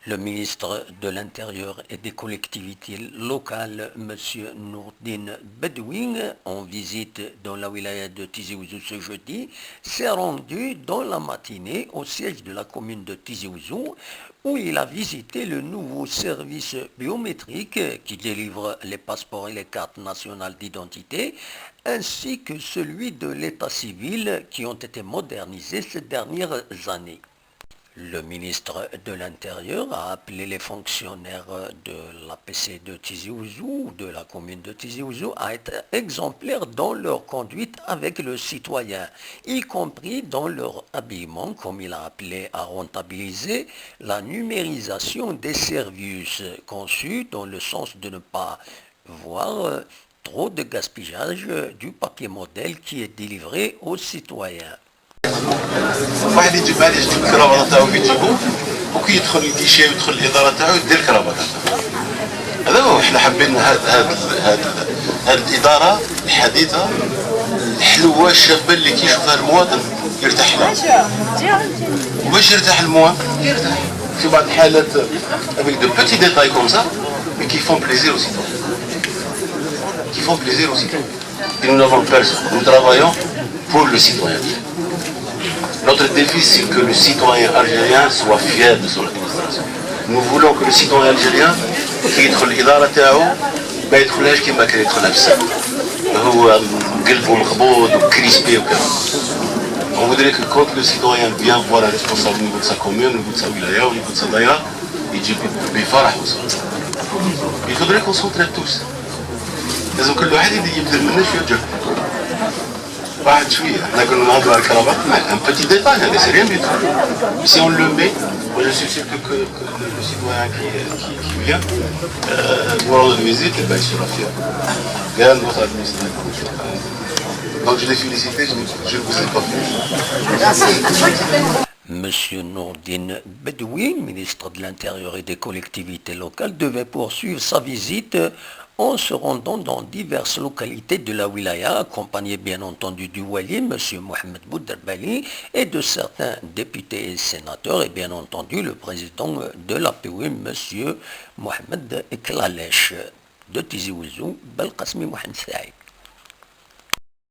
Le ministre de l'Intérieur et des collectivités locales, M. Nourdine Bedouin, en visite dans la wilaya de Tizi Ouzou ce jeudi, s'est rendu dans la matinée au siège de la commune de Tizi Ouzou, où il a visité le nouveau service biométrique qui délivre les passeports et les cartes nationales d'identité, ainsi que celui de l'état civil qui ont été modernisés ces dernières années. Le ministre de l'Intérieur a appelé les fonctionnaires de l'APC de Tizi Ouzou, de la commune de Tizi Ouzou, à être exemplaires dans leur conduite avec le citoyen, y compris dans leur habillement, comme il a appelé à rentabiliser la numérisation des services conçus dans le sens de ne pas voir trop de gaspillage du papier modèle qui est délivré aux citoyens. واحد يجيب عليه يجيب الكرافطه تاعو كيجيبو وكيدخل الكيشي ويدخل الاداره تاعو يدير الكرافطه. هذا هو حنا حابين هاد الاداره الحديثه الحلوه الشابه اللي كيشوفها المواطن يرتاح لها. وباش يرتاح المواطن يرتاح في بعض الحالات avec de petits détails comme ça mais qui font plaisir aux citoyens. Qui font plaisir aux citoyens. Et nous n'avons personne. Nous travaillons pour le citoyen. Notre défi, c'est que le citoyen algérien soit fier de son administration. Nous voulons que le citoyen algérien qui يدخل الإدارة تاعو ما يدخلهاش كيما كان يدخلها بسبب هو قلبه مخبوط وكريسبي وكذا. On voudrait que quand le citoyen vient voir un responsable au niveau de sa commune, au niveau de sa wilaya, au niveau de sa daïra, il dit بفرح وسرور. Il faudrait qu'on s'entraide tous. لازم كل واحد يبذل منه شوية جهد. واحد شويه احنا كنا نهضروا على الكرافات ان بوتي ديتاي هذا سي ريان دو تو سي اون لو مي وجو سي سير كو لو سيتوان كي فيان pour le visite il sera fier bien notre administration donc je les félicite je ne vous ai pas vu. Monsieur Nourdine Bedouin, ministre de l'Intérieur et des collectivités locales, devait poursuivre sa visite en se rendant dans diverses localités de la wilaya, accompagné bien entendu du wali, M. Mohamed Bouderbali, et de certains députés et sénateurs, et bien entendu le président de l'APOUI, M. Mohamed Klalech, de Tizi Ouzou, Belkacmi Mohamed Saïd.